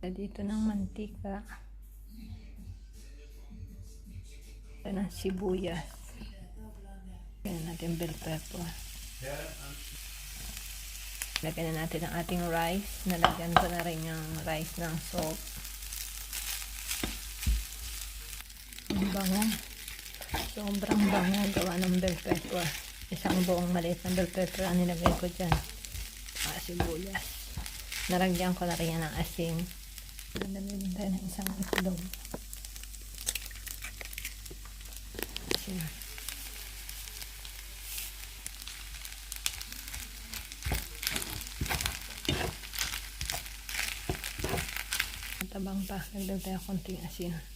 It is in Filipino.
Dito ng mantika. Ito ng sibuyas. Lagyan natin bell pepper. Lagyan na natin ang ating rice. Nalagyan ko na rin yung rice ng salt. Ang bango. Sobrang bango gawa ng bell pepper. Isang buong maliit na bell pepper ang nilagay ko dyan. Sibuyas. Naragyan ko na rin yan ng asin. Nalagyan tayo ng isang itlog. Asin. Matabang pa. Lagyan tayo konting asin.